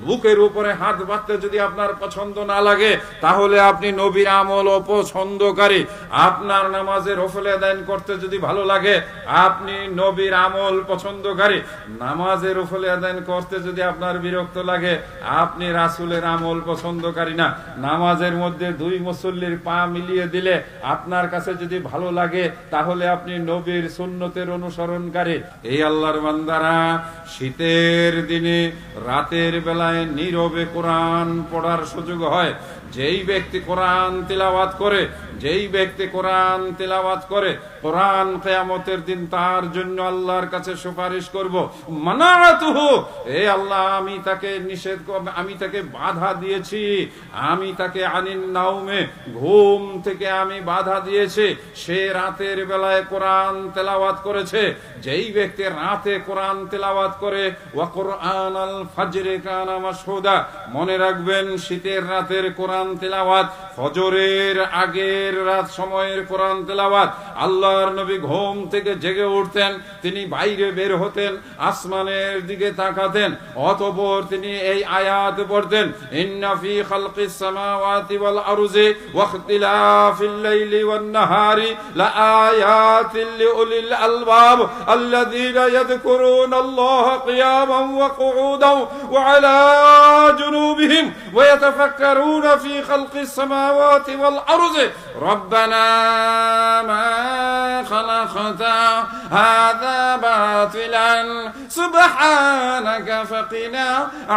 বুকের উপরে হাত বাঁধতে যদি আপনার পছন্দ না লাগে তাহলে আপনি নবীর আমল অপছন্দকারী। আপনার নামাজের নফল আদায় করতে যদি ভালো লাগে আপনি নবীর আমল পছন্দকারী। নামাজের নফল আদায় করতে যদি আপনার বিরক্ত লাগে আপনি রাসূলের আমল পছন্দকারী না। নামাজের মধ্যে দুই মুসল্লির পা মিলিয়ে দিলে আপনার কাছে যদি ভালো লাগে তাহলে আপনি নবীর সুন্নতের অনুসরণকারী। এই আল্লাহর বান্দারা, শীতের দিনে রাতের বেলায় নীরবে কোরআন পড়ার সুযোগ হয়। যেই ব্যক্তি কোরআন তিলাওয়াত করে, যেই ব্যক্তি কোরআন তিলাওয়াত করে, কোরআন কিয়ামতের দিন তার জন্য আল্লাহর কাছে সুপারিশ করব। মানাতুহু, হে আল্লাহ আমি তাকে নিষেধ, আমি তাকে বাধা দিয়েছি, আমি তাকে আনিন নাউমে, ঘুম থেকে আমি বাধা দিয়েছি। সে রাতের বেলায় কোরআন তেলাওয়াত করেছে। যেই ব্যক্তি রাতে কোরআন তেলাওয়াত করে, ওয়া কুরআনাল ফাজরে কানা মাশহুদা, মনে রাখবেন শীতের রাতের কোরআন তেলাওয়াত, ফজরের আগের রাত সময়ের কোরআন তেলাওয়াত। আল্লাহর নবী ঘুম থেকে জেগে উঠতেন, তিনি বাইরে বের হতেন, আসমানের দিকে তাকাতেন, অতঃপর তিনি এই আয়াত পড়তেন, ইন্না ফি খালকিস সামাওয়াতি ওয়াল আরজি ওয়া ইখতিলাফিল লাইলি ওয়ান নাহারি লাআয়াতিল লিউলিল আলবাব আল্লাযীনা ইয়াযকুরুনাল্লাহা কিয়ামান ওয়া কুউদান ওয়া আলা জুনুবিহিম ওয়া ইয়াতাফাক্কারুনা ফি খালকিস সামাওয়াতি ওয়াল আরজি রব্বানা মা খালাকতা হাযা বাতিলান সুবহানাকা ফাকিনা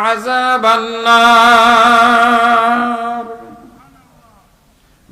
আযাবান নার।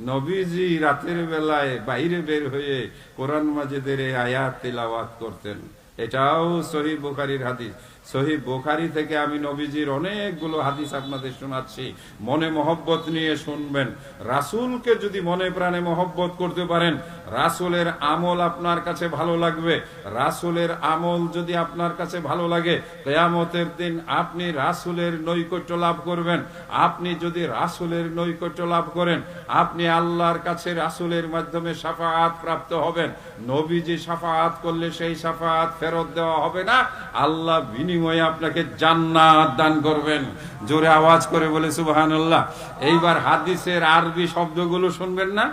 নবীজি রাতের বেলায় বাইরে বের হয়ে কোরআন মাজিদের এই আয়াত তিলাওয়াত করতেন। এটাও সহিহ বুখারীর হাদিস। সহিহ বুখারী থেকে আমি নবীজির অনেকগুলো হাদিস আপনাদের শোনাচ্ছি, মনে মহব্বত নিয়ে শুনবেন। রাসূলকে যদি মনে প্রাণে মহব্বত করতে পারেন, রাসূলের আমল আপনার কাছে ভালো লাগবে। রাসূলের আমল যদি আপনার কাছে ভালো লাগে, কিয়ামতের দিন আপনি রাসূলের নৈকট্য লাভ করবেন। আপনি যদি রাসূলের নৈকট্য লাভ করেন, আপনি আল্লাহর কাছে রাসূলের মাধ্যমে শাফাআত প্রাপ্ত হবেন। নবীজি শাফাআত করলে সেই শাফাআত ফেরত দেওয়া হবে না, আল্লাহ বিনিময়ে আপনাকে জান্নাত দান করবেন। জোরে আওয়াজ করে বলে সুবহানাল্লাহ। এইবার হাদিসের আরবি শব্দগুলো শুনবেন না?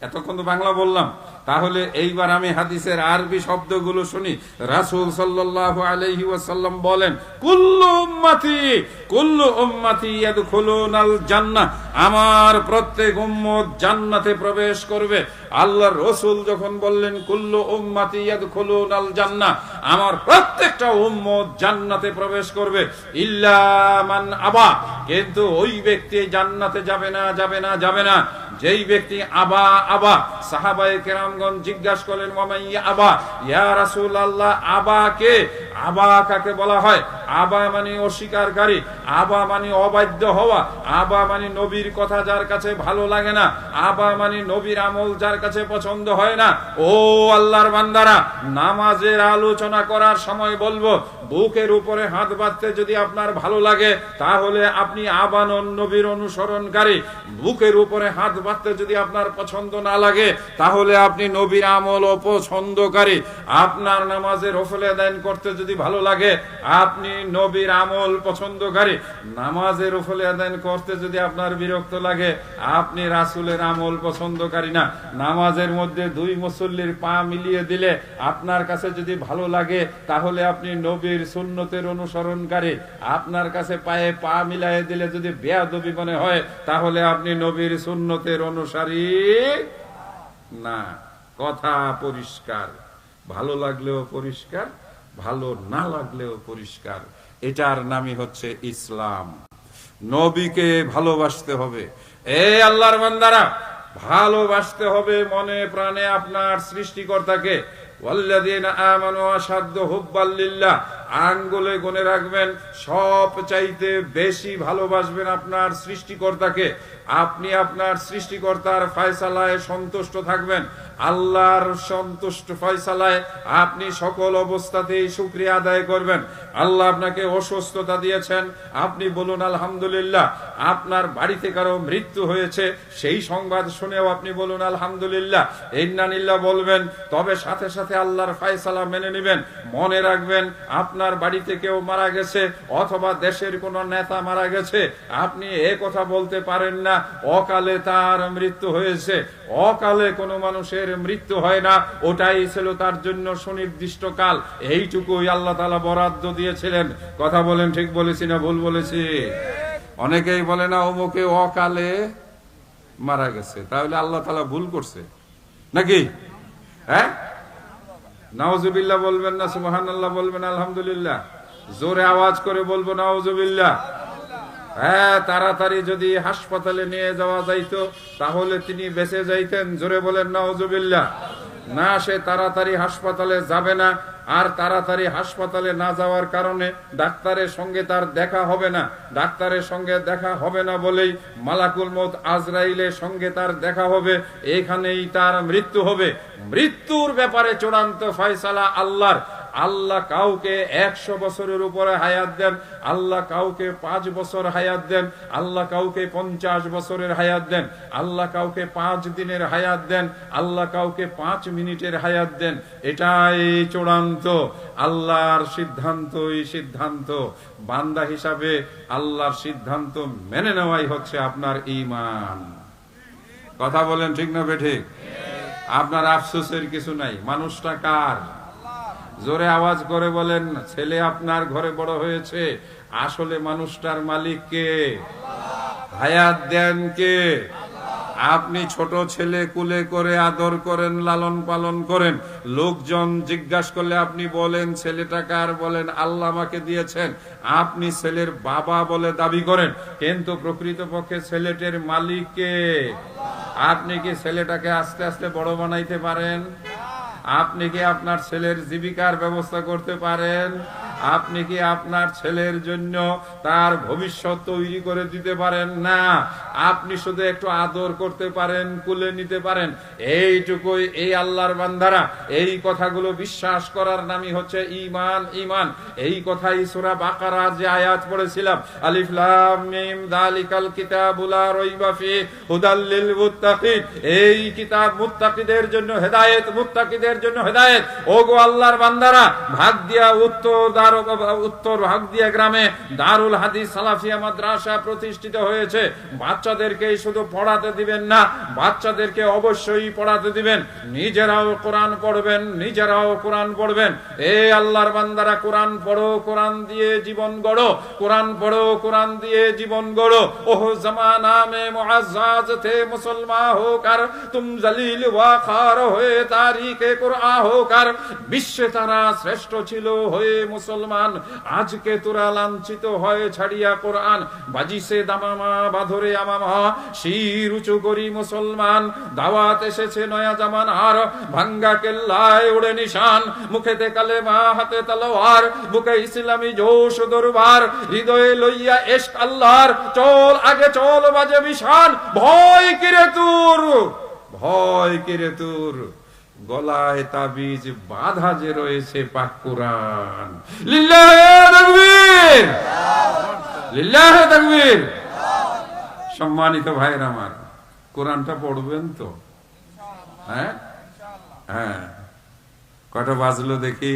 এতক্ষণ তো বাংলা বললাম, তাহলে এইবার আমি হাদিসের আরবি শব্দগুলো শুনি। রাসূল সাল্লাল্লাহু আলাইহি ওয়াসাল্লাম বলেন, কুল্লু উম্মতি ইয়াদখুলুনাল জান্নাহ, আমার প্রত্যেক উম্মত জান্নাতে প্রবেশ করবে। আল্লাহর রাসূল যখন বললেন কুল্লু উম্মতি ইয়াদখুলুনাল জান্নাহ, আমার প্রত্যেকটা উম্মত জান্নাতে প্রবেশ করবে, ইল্লা মান আবা, কিন্তু ওই ব্যক্তি জান্নাতে যাবে না যেই ব্যক্তি আবা। সাহাবায়ে কেরামগণ জিজ্ঞাসা করলেন, ওয়ামাইয়া আবা, ইয়া রাসূলুল্লাহ আবা কে? আবা কাকে বলা হয়? আবা মানে অস্বীকারী, আবা মানে অবাধ্য হওয়া, আবা মানে নবীর কথা যার কাছে ভালো লাগে না, আবা মানে নবীর আমল যার কাছে পছন্দ হয় না। ও আল্লাহর বান্দারা, নামাজের আলোচনা করার সময় বলবো, বুকের উপরে হাত বাঁধতে যদি আপনার ভালো লাগে তাহলে আপনি আবা নন, নবীর অনুসরণকারী। বুকের উপরে হাত বাঁধতে যদি আপনার পছন্দ না লাগে তাহলে আপনি নবীর আমল অপছন্দকারী। আপনার নামাজের নফল আদায় করতে যদি ভালো লাগে আপনি নবীর আমল পছন্দকারী। নামাজের নফল আদায় করতে যদি আপনার বিরক্ত লাগে আপনি রাসূলের আমল পছন্দকারী না। নামাজের মধ্যে দুই মুসল্লির পা মিলিয়ে দিলে আপনার কাছে যদি ভালো লাগে তাহলে আপনি নবীর সুন্নতের অনুসরণকারী। আপনার কাছে পায়ে পা মিলিয়ে দিলে যদি বেয়াদবি মনে হয় তাহলে আপনি নবীর সুন্নতের অনুসারী না। কথা পরিষ্কার, ভালো লাগলেও পরিষ্কার, ভালো না লাগলেও পরিষ্কার। এটার নামই হচ্ছে ইসলাম। নবীকে ভালোবাসতে হবে। এই আল্লাহর বান্দারা, ভালোবাসতে হবে মনে প্রাণে আপনার সৃষ্টিকর্তাকে। ওয়াল্লাযীনা আমানু আশাদ্দু হুব্বাল লিল্লাহ, আঙ্গুলে গুনে রাখবেন, সব চাইতে বেশি ভালোবাসবেন আপনার সৃষ্টিকর্তাকে। আপনি আপনার সৃষ্টিকর্তার ফয়সালায় সন্তুষ্ট থাকবেন। আল্লাহর সন্তুষ্ট ফয়সালায় আপনি সকল অবস্থাতেই শুকরিয়া আদায় করবেন। আল্লাহ আপনাকে অসুস্থতা দিয়েছেন, আপনি বলুন আলহামদুলিল্লাহ। আপনার বাড়িতে কারো মৃত্যু হয়েছে, সেই সংবাদ শুনেও আপনি বলুন আলহামদুলিল্লাহ। ইন্না লিল্লাহ বলবেন, তবে সাথে সাথে আল্লাহর ফয়সালা মেনে নেবেন। মনে রাখবেন, আপনি আপনার বাড়িতে কেউ মারা গেছে অথবা দেশের কোন নেতা মারা গেছে, আপনি এ কথা বলতে পারেন না অকালে তার মৃত্যু হয়েছে। অকালে কোনো মানুষের মৃত্যু হয় না, ওটাই ছিল তার জন্য সুনির্দিষ্ট কাল। এইটুকুই আল্লাহ তাআলা বরাদ্দ দিয়েছিলেন। কথা বলেন, ঠিক বলেছি না ভুল বলেছি? অনেকেই বলে না অমুকে অকালে মারা গেছে, তাহলে আল্লাহ তাআলা ভুল করছে নাকি? হ্যাঁ, নাউজুবিল্লাহ বলবেন না, সুবহানাল্লাহ বলবেন, আলহামদুলিল্লাহ জোরে আওয়াজ করে বলবো নাউজুবিল্লাহ। হ্যাঁ, তাড়াতাড়ি যদি হাসপাতালে নিয়ে যাওয়া যাইতো তাহলে তিনি বেঁচে যাইতেন। জোরে বলেন নাউজুবিল্লাহ। না, সে তাড়াতাড়ি হাসপাতালে যাবে না, আর তাড়াতাড়ি হাসপাতালে না যাওয়ার কারণে ডাক্তারের সঙ্গে তার দেখা হবে না। ডাক্তারের সঙ্গে দেখা হবে না বলেই মালাকুল মউত আজরাইলের সঙ্গে তার দেখা হবে, এখানেই তার মৃত্যু হবে। মৃত্যুর ব্যাপারে চূড়ান্ত ফয়সালা আল্লাহর। আল্লাহ কাউকে 100 বছরের উপরে হায়াত দেন, আল্লাহ কাউকে 5 বছর হায়াত দেন, আল্লাহ কাউকে 50 বছরের হায়াত দেন, আল্লাহ কাউকে 5 দিনের হায়াত দেন, আল্লাহ কাউকে 5 মিনিটের হায়াত দেন। এটাই চূড়ান্ত আল্লাহর সিদ্ধান্তই সিদ্ধান্ত। বান্দা হিসাবে আল্লাহর সিদ্ধান্ত মেনে নেওয়াই হচ্ছে আপনার ঈমান। কথা বলেন ঠিক না বেঠিক? আপনার আফসোসের কিছু নাই। মানুষটা কার? জোরে আওয়াজ করে বলেন। ছেলে আপনার ঘরে বড় হয়েছে, আসলে মানুষটার মালিক কে? হায়াত দেন কে? আপনি ছোট ছেলে কুলে করে আদর করেন, লালন পালন করেন, লোকজন জিজ্ঞাসা করলে আপনি বলেন ছেলেটা কার? বলেন আল্লাহ আমাকে দিয়েছেন। আপনি ছেলের বাবা বলে দাবি করেন, কিন্তু প্রকৃতপক্ষে ছেলেটির মালিক কে? আপনি কি ছেলেটাকে আস্তে আস্তে বড় বানাইতে পারেন? আপনি কি আপনার ছেলের জীবিকার ব্যবস্থা করতে পারেন? আপনি কি আপনার ছেলের জন্য তার ভবিষ্যৎ তৈরি করে দিতে পারেন? না, আপনি শুধু একটু আদর করতে পারেন, কুলে নিতে পারেন, এইটুকুই। এই আল্লাহর বান্দারা এই কথাগুলো বিশ্বাস করার নামই হচ্ছে ঈমান। ঈমান এই কথাই সূরা বাকারা যে আয়াত পড়েছিলাম, আলিফ লাম মিম যালিকাল কিতাবু লা রাইবা ফিহি হুদাল লিল মুত্তাকিন, এই কিতাব মুত্তাকিদের জন্য হেদায়েত, মুত্তাকিদের জন্য হেদায়েত। ওগো আল্লাহর বান্দারা, ভাগ দিয়া উত্তর ভাগদিয়া গ্রামে দারুল হাদিস সালাফিয়া মাদ্রাসা প্রতিষ্ঠিত হয়েছে। বাচ্চাদেরকে শুধু পড়াতে দিবেন না, বাচ্চাদেরকে অবশ্যই পড়াতে দিবেন। নিজেরাও কোরআন পড়বেন, নিজেরাও কোরআন পড়বেন। এই আল্লাহর বান্দারা, কোরআন পড়ো, কোরআন দিয়ে জীবন গড়ো, কোরআন পড়ো, কোরআন দিয়ে জীবন গড়ো। ওহ জামানা মে মুআজ্জাজ থে মুসলমান হোকর, তুম জলিল ওয়াখার হয়ে তারিখে কোরআন হোকর। বিশ্বে তারা শ্রেষ্ঠ ছিল হয়ে মুসলমান, আজকে তোরা লাঞ্ছিত হয়ে ছাড়িয়া কোরআন। বাজিছে দামামা বাধরে আমামা, শির উঁচু করি মুসলমান। দাওয়াত এসেছে নয়া জামানার, ভাঙ্গা কেল্লায় উড়ে নিশান। মুখেতে কালেমা, হাতে তলোয়ার, বুকে ইসলামী জোশ দরবার। হৃদয়ে লইয়া ইশক আল্লাহর, চল আগে চল বাজে বিশান। ভয় কিরে তোর, ভয় কিরে তোর, গলায় তাবিজ বাঁধা যে রয়েছে পাক কুরআন। লিল্লাহে তাকবীর, লিল্লাহে তাকবীর। সম্মানিত ভাইরা আমার, কোরআনটা পড়বেন তো? হ্যাঁ হ্যাঁ, কটা বাজলো দেখি?